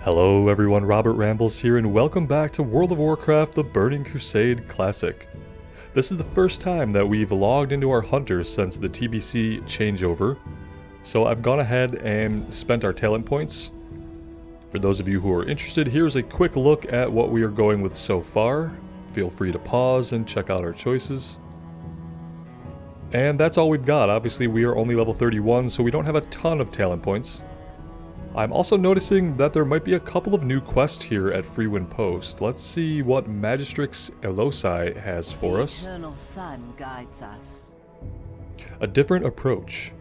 Hello everyone, Robert Rambles here, and welcome back to World of Warcraft: The Burning Crusade Classic. This is the first time that we've logged into our hunters since the TBC changeover, so I've gone ahead and spent our talent points. For those of you who are interested, here's a quick look at what we are going with so far. Feel free to pause and check out our choices. And that's all we've got. Obviously we are only level 31, so we don't have a ton of talent points. I'm also noticing that there might be a couple of new quests here at Freewind Post. Let's see what Magistrix Elosi has for us. The eternal sun guides us. A different approach.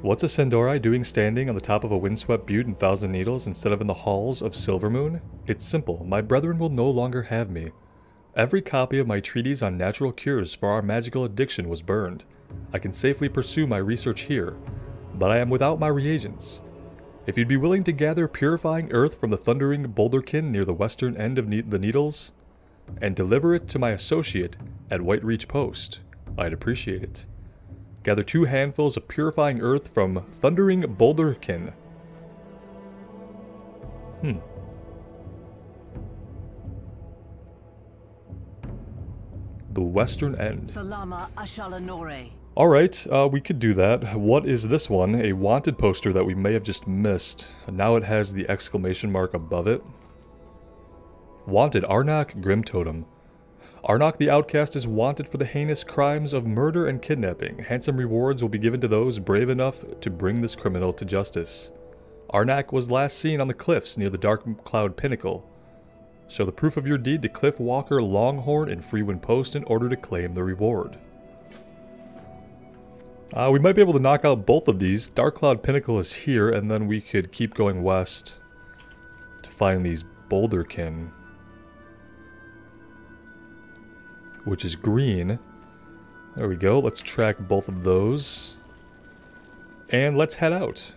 What's a Sandori doing standing on the top of a windswept butte in Thousand Needles instead of in the halls of Silvermoon? It's simple. My brethren will no longer have me. Every copy of my treatise on natural cures for our magical addiction was burned. I can safely pursue my research here, but I am without my reagents. If you'd be willing to gather purifying earth from the thundering boulderkin near the western end of the Needles, and deliver it to my associate at Whitereach Post, I'd appreciate it. Gather 2 handfuls of purifying earth from thundering boulderkin. The western end. Salama Ashalanore. Alright, we could do that. What is this one? A wanted poster that we may have just missed. Now it has the exclamation mark above it. Wanted, Arnak Grimtotem. Arnak the Outcast is wanted for the heinous crimes of murder and kidnapping. Handsome rewards will be given to those brave enough to bring this criminal to justice. Arnak was last seen on the cliffs near the Dark Cloud Pinnacle. Show the proof of your deed to Cliff Walker Longhorn in Freewind Post in order to claim the reward. We might be able to knock out both of these. Dark Cloud Pinnacle is here, and then we could keep going west to find these boulderkin, which is green. There we go. Let's track both of those, and let's head out.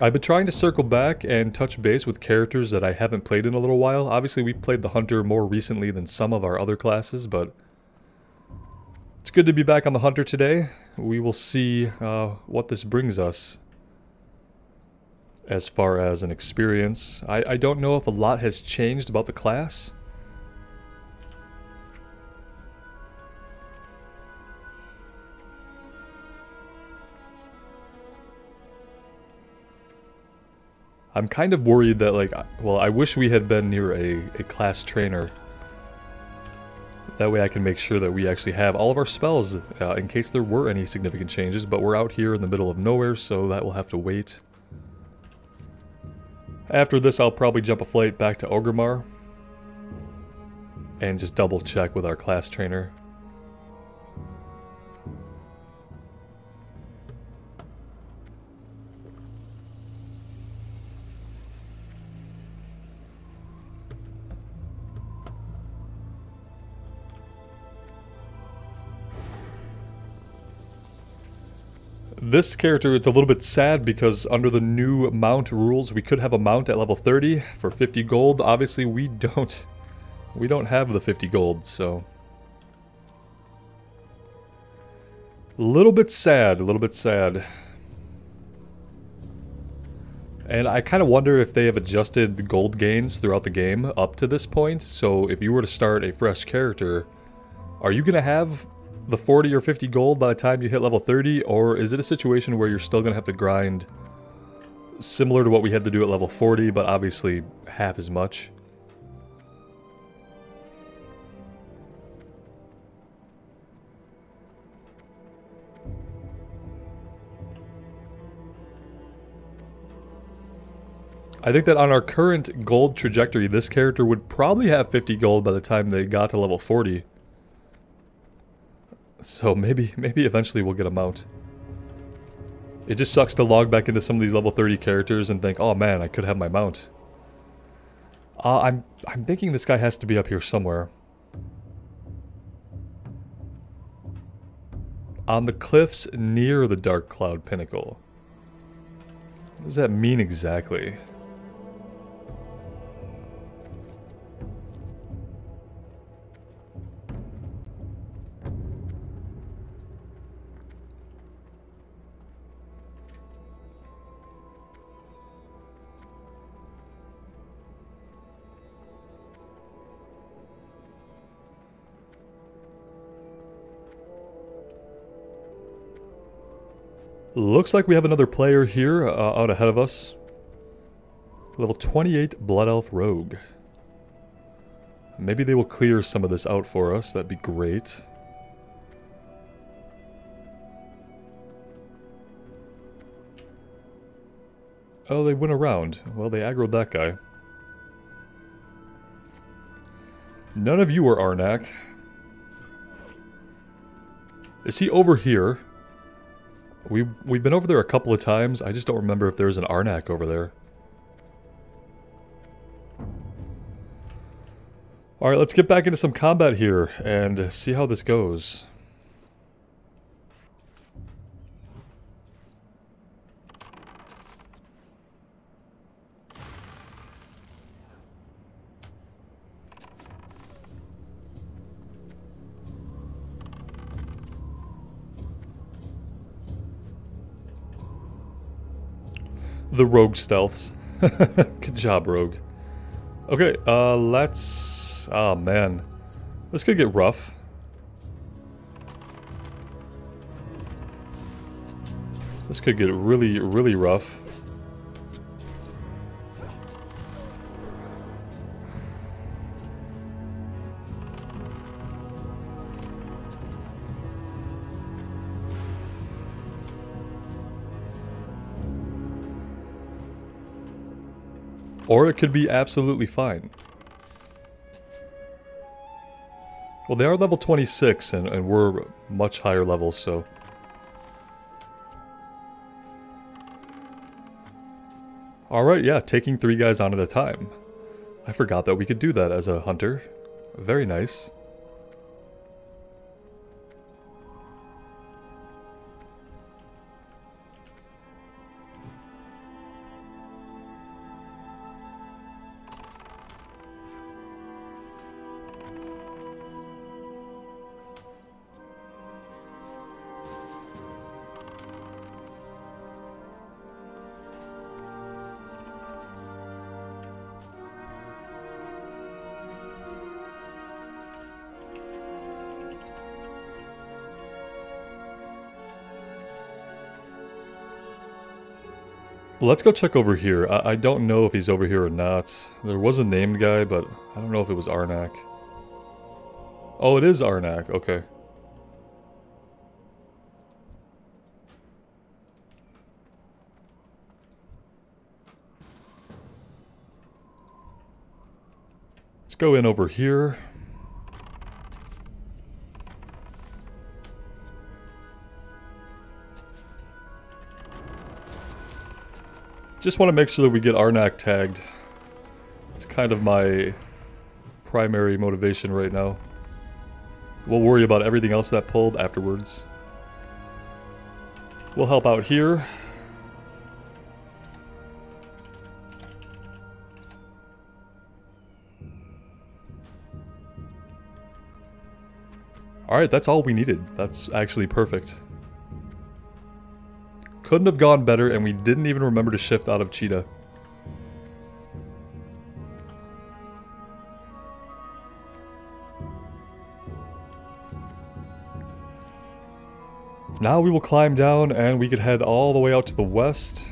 I've been trying to circle back and touch base with characters that I haven't played in a little while. Obviously, we've played the Hunter more recently than some of our other classes, but it's good to be back on the Hunter today. We will see what this brings us as far as an experience. I don't know if a lot has changed about the class. I'm kind of worried that, like, well, I wish we had been near a class trainer. That way I can make sure that we actually have all of our spells in case there were any significant changes, but we're out here in the middle of nowhere, so that will have to wait. After this, I'll probably jump a flight back to Orgrimmar and just double check with our class trainer. This character, it's a little bit sad because under the new mount rules, we could have a mount at level 30 for 50 gold. Obviously, we don't have the 50 gold, so a little bit sad, a little bit sad. And I kind of wonder if they have adjusted the gold gains throughout the game up to this point. So if you were to start a fresh character, are you going to have the 40 or 50 gold by the time you hit level 30, or is it a situation where you're still going to have to grind similar to what we had to do at level 40, but obviously half as much? I think that on our current gold trajectory, this character would probably have 50 gold by the time they got to level 40. So maybe eventually we'll get a mount. It just sucks to log back into some of these level 30 characters and think, oh man, I could have my mount. I'm thinking this guy has to be up here somewhere. On the cliffs near the Dark Cloud Pinnacle. What does that mean exactly? Looks like we have another player here out ahead of us. Level 28 Blood Elf Rogue. Maybe they will clear some of this out for us. That'd be great. Oh, they went around. Well, they aggroed that guy. None of you are Arnak. Is he over here? We've been over there a couple of times. I just don't remember if there's an Arnak over there. Alright, let's get back into some combat here and see how this goes. The rogue stealths. Good job, rogue. Okay, let's... Oh, man. This could get rough. This could get really, really rough. Or it could be absolutely fine. Well, they are level 26, and we're much higher levels, so... Alright, yeah, taking 3 guys on at a time. I forgot that we could do that as a hunter. Very nice. Let's go check over here. I don't know if he's over here or not. There was a named guy, but I don't know if it was Arnak. Oh, it is Arnak. Okay. Let's go in over here. Just want to make sure that we get Arnak tagged. It's kind of my primary motivation right now. We'll worry about everything else that pulled afterwards. We'll help out here. Alright, that's all we needed. That's actually perfect. Couldn't have gone better, and we didn't even remember to shift out of Cheetah. Now we will climb down, and we could head all the way out to the west.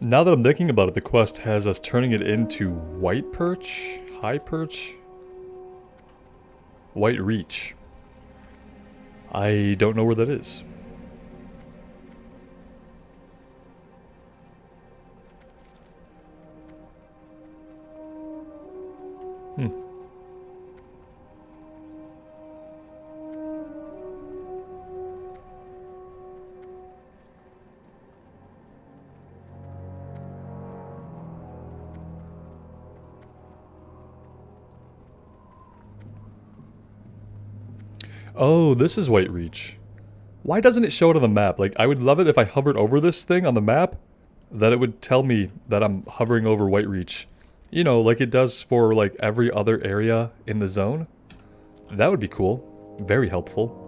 Now that I'm thinking about it, the quest has us turning it into white perch? High perch? White reach. I don't know where that is. Oh, this is White Reach. Why doesn't it show it on the map? Like, I would love it if I hovered over this thing on the map, that it would tell me that I'm hovering over White Reach. You know, like it does for, like, every other area in the zone. That would be cool. Very helpful.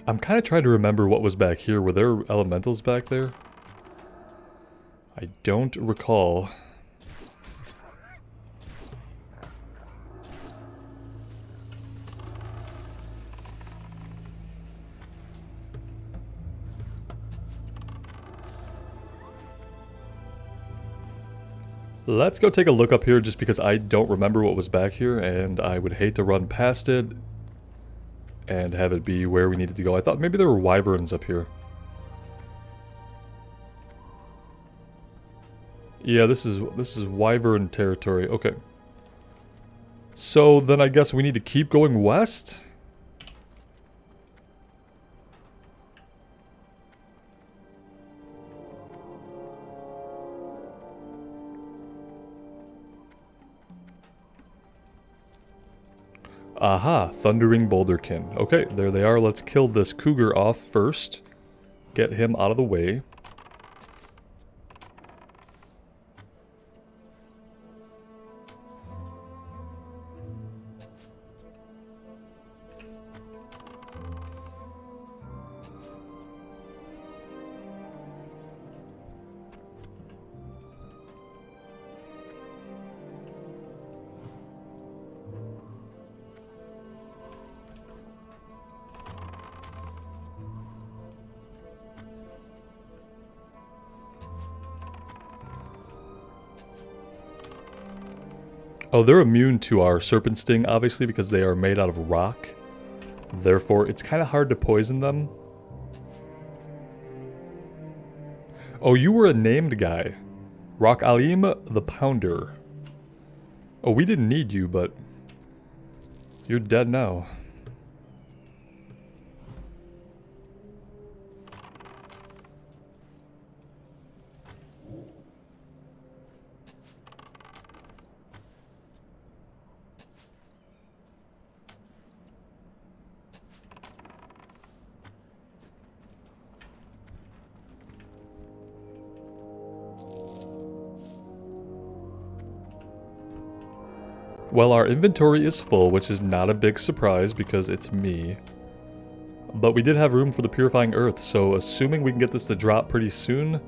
I'm kind of trying to remember what was back here. Were there elementals back there? I don't recall. Let's go take a look up here just because I don't remember what was back here and I would hate to run past it and have it be where we needed to go. I thought maybe there were wyverns up here. Yeah, this is wyvern territory. Okay. So then I guess we need to keep going west? Aha, Thundering Boulderkin. Okay, there they are. Let's kill this cougar off first. Get him out of the way. Oh, they're immune to our Serpent Sting, obviously, because they are made out of rock. Therefore, it's kind of hard to poison them. Oh, you were a named guy. Rock Alim the Pounder. Oh, we didn't need you, but you're dead now. Well, our inventory is full, which is not a big surprise because it's me. But we did have room for the Purifying Earth, so assuming we can get this to drop pretty soon,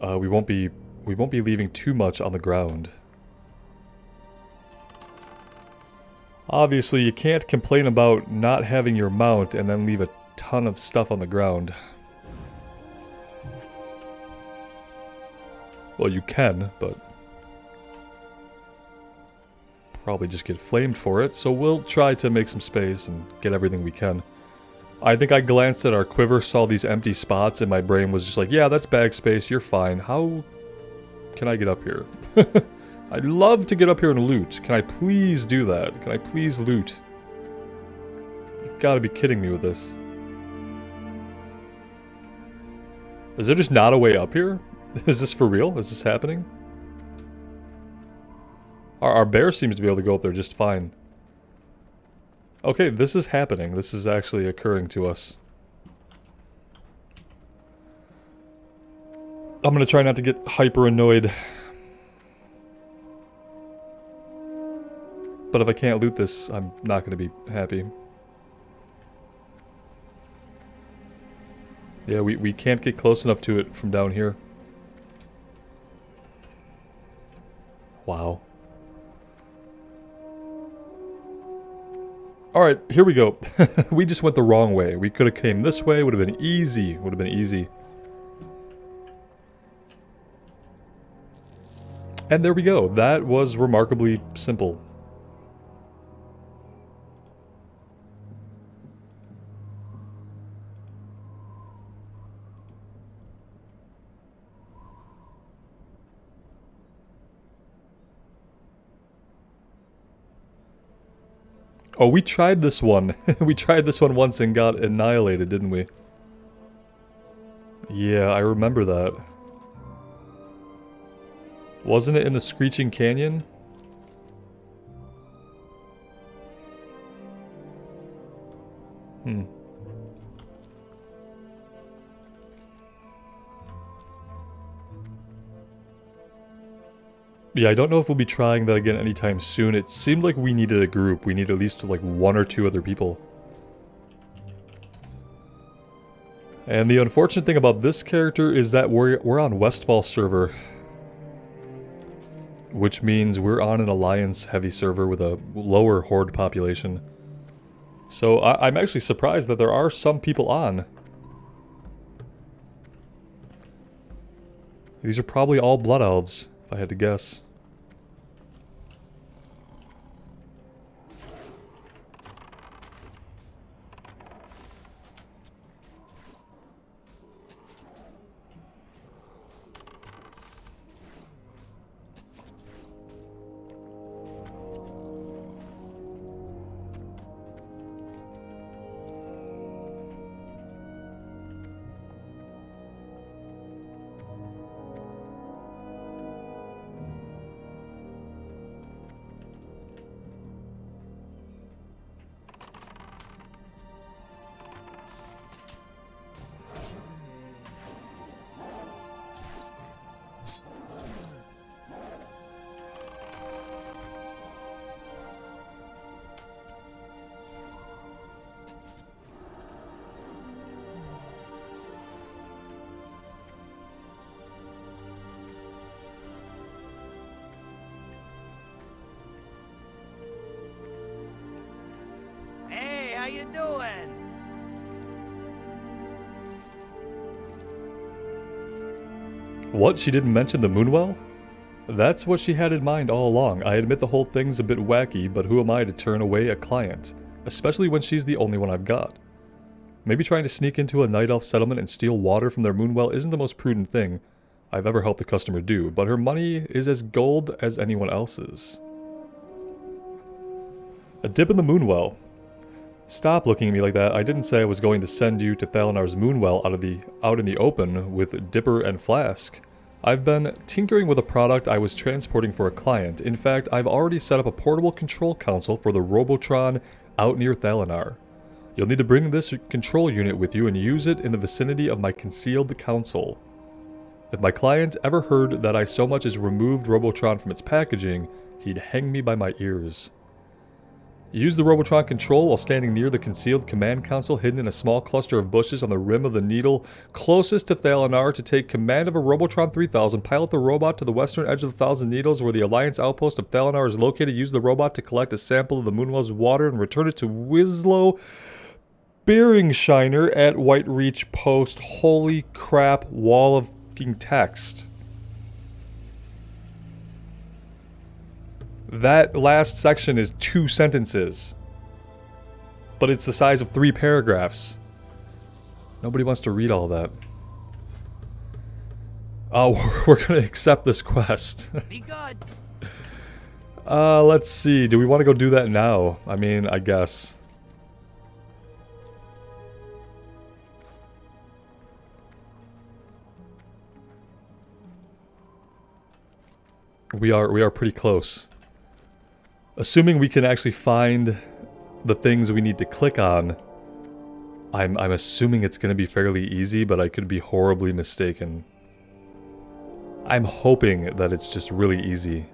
we won't be leaving too much on the ground. Obviously, you can't complain about not having your mount and then leave a ton of stuff on the ground. Well, you can, but probably just get flamed for it, so we'll try to make some space and get everything we can. I think I glanced at our quiver, saw these empty spots, and my brain was just like, yeah, that's bag space, you're fine. How can I get up here? I'd love to get up here and loot. Can I please do that? Can I please loot? You've got to be kidding me with this. Is there just not a way up here? Is this for real? Is this happening? Our bear seems to be able to go up there just fine. Okay, this is happening. This is actually occurring to us. I'm gonna try not to get hyper annoyed. But if I can't loot this, I'm not gonna be happy. Yeah, we can't get close enough to it from down here. Wow. Alright, here we go. We just went the wrong way. We could have came this way, would have been easy. Would have been easy. And there we go. That was remarkably simple. Oh, we tried this one. We tried this one once and got annihilated, didn't we? Yeah, I remember that. Wasn't it in the Screeching Canyon? Yeah, I don't know if we'll be trying that again anytime soon. It seemed like we needed a group. We need at least like 1 or 2 other people. And the unfortunate thing about this character is that we're on Westfall server. Which means we're on an Alliance heavy server with a lower horde population. So I'm actually surprised that there are some people on. These are probably all Blood Elves, if I had to guess. How you doing? What? She didn't mention the Moonwell? That's what she had in mind all along. I admit the whole thing's a bit wacky, but who am I to turn away a client? Especially when she's the only one I've got. Maybe trying to sneak into a Night Elf settlement and steal water from their Moonwell isn't the most prudent thing I've ever helped a customer do, but her money is as gold as anyone else's. A dip in the Moonwell. Stop looking at me like that. I didn't say I was going to send you to Thalinar's Moonwell out in the open with Dipper and Flask. I've been tinkering with a product I was transporting for a client. In fact, I've already set up a portable control console for the Robotron out near Thalinar. You'll need to bring this control unit with you and use it in the vicinity of my concealed console. If my client ever heard that I so much as removed Robotron from its packaging, he'd hang me by my ears. Use the Robotron control while standing near the concealed command console hidden in a small cluster of bushes on the rim of the needle closest to Thalinar to take command of a Robotron 3000. Pilot the robot to the western edge of the Thousand Needles where the Alliance outpost of Thalinar is located. Use the robot to collect a sample of the Moonwell's water and return it to Wislow Bearing Shiner at White Reach Post. Holy crap, wall of fucking text. That last section is 2 sentences. But it's the size of 3 paragraphs. Nobody wants to read all that. Oh, we're gonna accept this quest. Be good. Let's see. Do we want to go do that now? I mean, I guess. We are pretty close. Assuming we can actually find the things we need to click on, I'm assuming it's going to be fairly easy, but I could be horribly mistaken. I'm hoping that it's just really easy.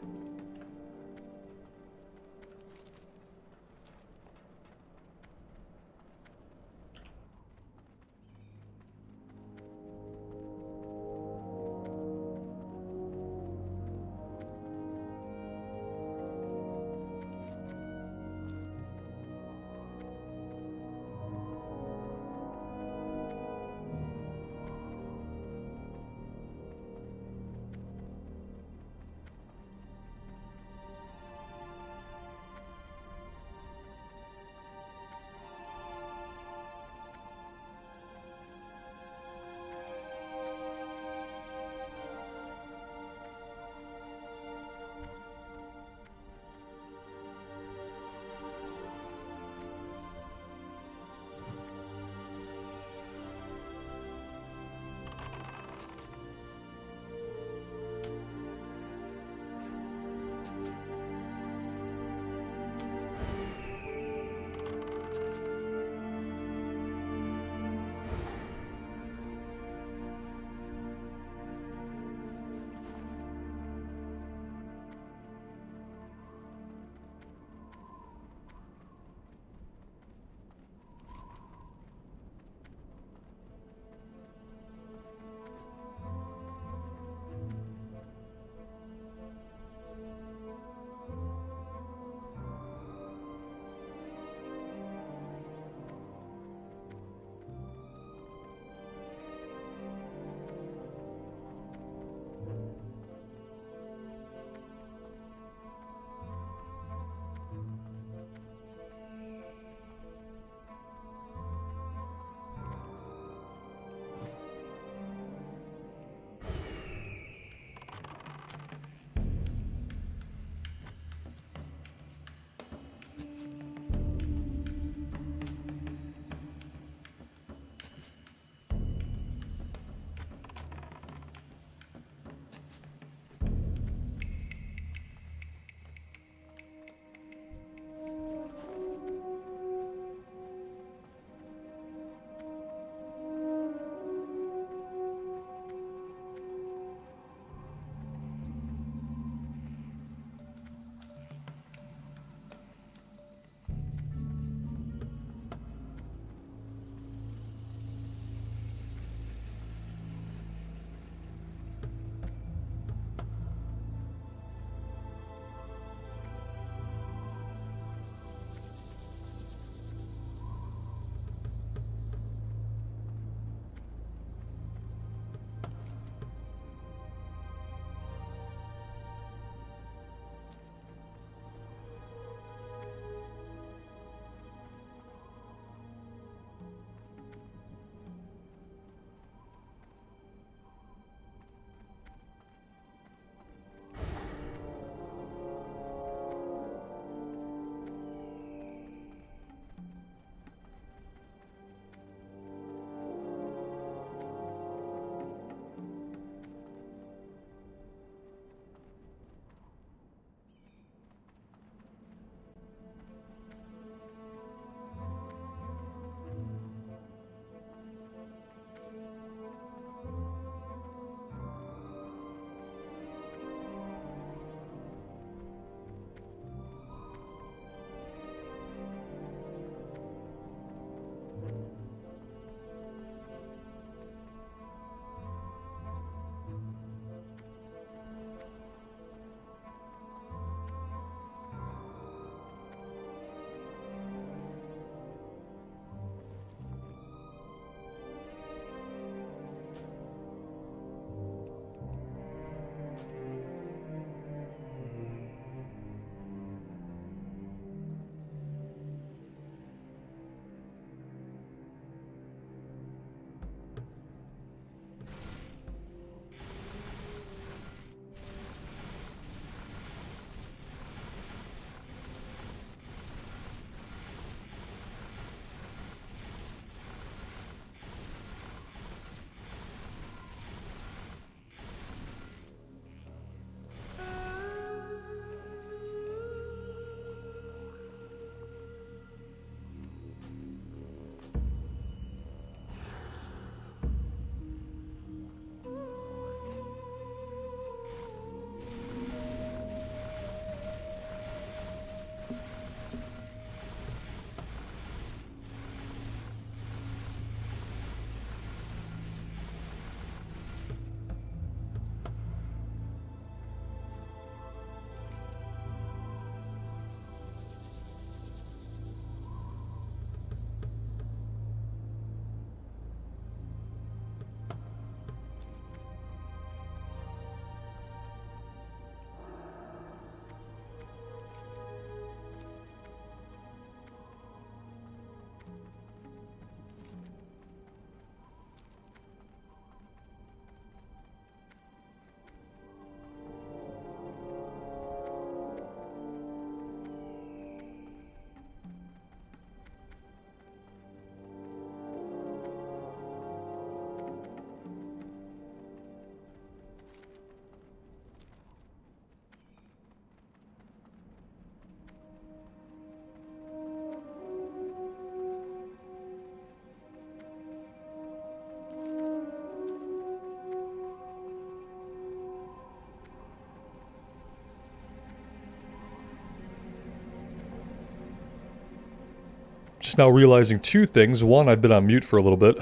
Just now realizing two things. One, I've been on mute for a little bit.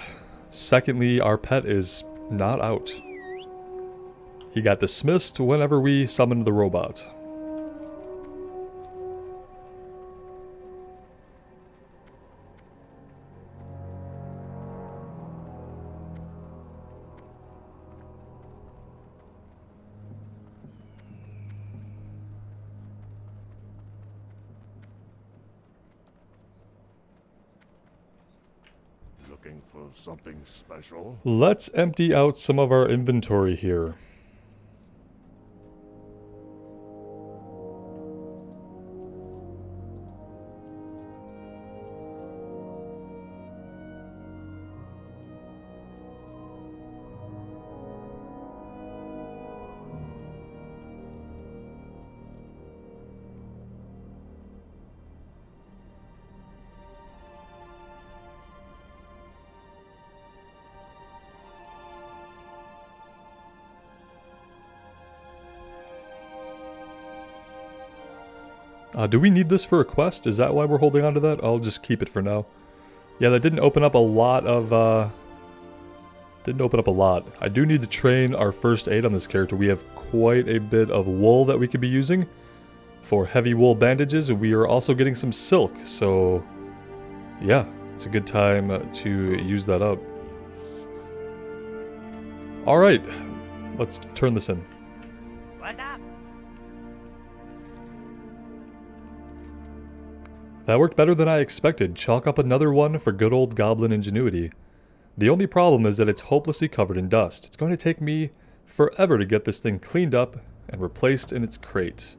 Secondly, our pet is not out. He got dismissed whenever we summoned the robot. Looking for something special? Let's empty out some of our inventory here. Do we need this for a quest? Is that why we're holding on to that? I'll just keep it for now. Yeah, that didn't open up a lot of, Didn't open up a lot. I do need to train our first aid on this character. We have quite a bit of wool that we could be using for heavy wool bandages, and we are also getting some silk, so yeah, it's a good time to use that up. Alright, let's turn this in. What's up? That worked better than I expected. Chalk up another one for good old goblin ingenuity. The only problem is that it's hopelessly covered in dust. It's going to take me forever to get this thing cleaned up and replaced in its crate.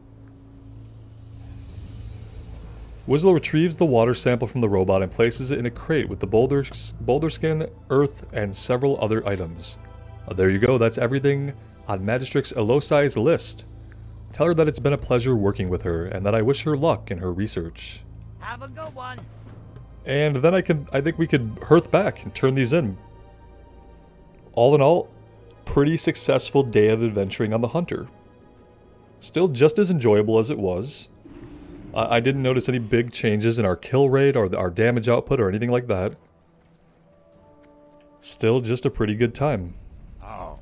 Wizzle retrieves the water sample from the robot and places it in a crate with the boulder skin, earth, and several other items. There you go, that's everything on Magistrix Elosai's list. Tell her that it's been a pleasure working with her, and that I wish her luck in her research. Have a good one. And then I think we could hearth back and turn these in. All in all, pretty successful day of adventuring on the Hunter. Still just as enjoyable as it was. I didn't notice any big changes in our kill rate or our damage output or anything like that. Still just a pretty good time. Oh.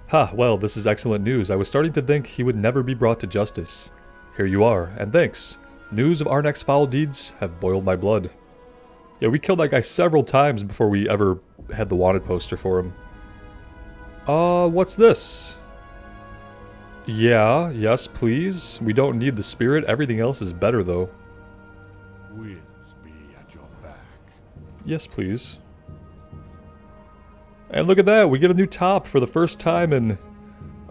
Ha, well, this is excellent news. I was starting to think he would never be brought to justice. Here you are, and thanks. News of Arnek's foul deeds have boiled my blood. Yeah, we killed that guy several times before we ever had the wanted poster for him. What's this? Yeah, yes, please. We don't need the spirit. Everything else is better, though. Winds be at your back. Yes, please. And look at that. We get a new top for the first time in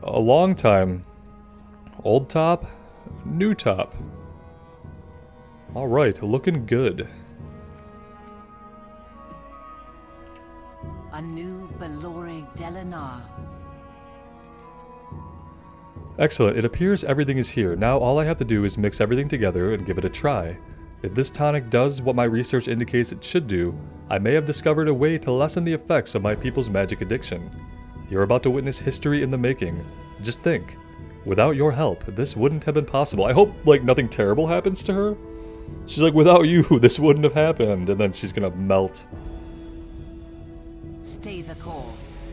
a long time. Old top, new top. Alright, looking good. A new Belore Delinar. Excellent. It appears everything is here. Now all I have to do is mix everything together and give it a try. If this tonic does what my research indicates it should do, I may have discovered a way to lessen the effects of my people's magic addiction. You're about to witness history in the making. Just think. Without your help, this wouldn't have been possible. I hope, like, nothing terrible happens to her. She's like, without you, this wouldn't have happened. And then she's gonna melt. Stay the course.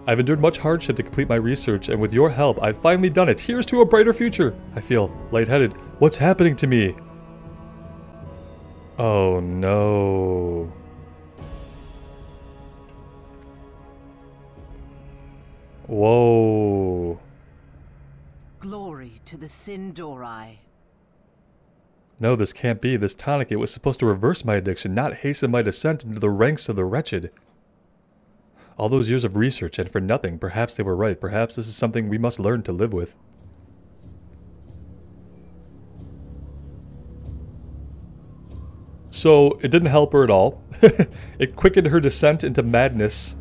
I've endured much hardship to complete my research, and with your help, I've finally done it. Here's to a brighter future. I feel lightheaded. What's happening to me? Oh no. Whoa. Glory to the Sindorai. No, this can't be. This tonic, it was supposed to reverse my addiction, not hasten my descent into the ranks of the wretched. All those years of research, and for nothing. Perhaps they were right. Perhaps this is something we must learn to live with. So, it didn't help her at all. It quickened her descent into madness.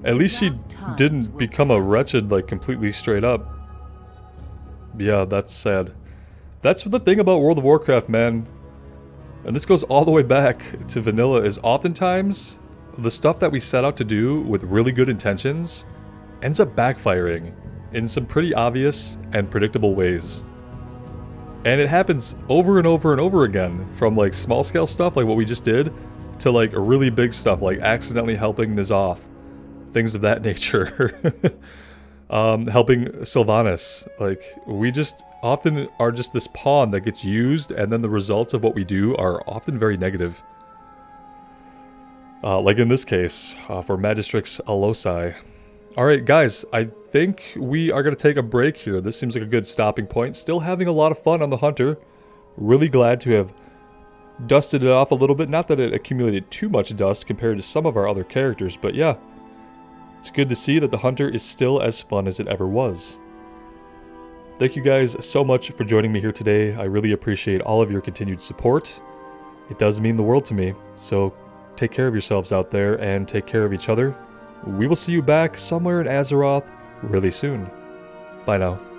At least she didn't become a wretched, like, completely straight up. Yeah, that's sad. That's the thing about World of Warcraft, man. And this goes all the way back to vanilla, is oftentimes the stuff that we set out to do with really good intentions ends up backfiring in some pretty obvious and predictable ways. And it happens over and over and over again, from like small scale stuff like what we just did, to like really big stuff like accidentally helping N'Zoth, things of that nature. Helping Sylvanas. Like, we just often are just this pawn that gets used, and then the results of what we do are often very negative. Like in this case, for Magistrix Alosi. Alright guys, I think we are going to take a break here. This seems like a good stopping point. Still having a lot of fun on the Hunter. Really glad to have dusted it off a little bit. Not that it accumulated too much dust compared to some of our other characters, but yeah. It's good to see that the Hunter is still as fun as it ever was. Thank you guys so much for joining me here today. I really appreciate all of your continued support. It does mean the world to me, so take care of yourselves out there and take care of each other. We will see you back somewhere in Azeroth really soon. Bye now.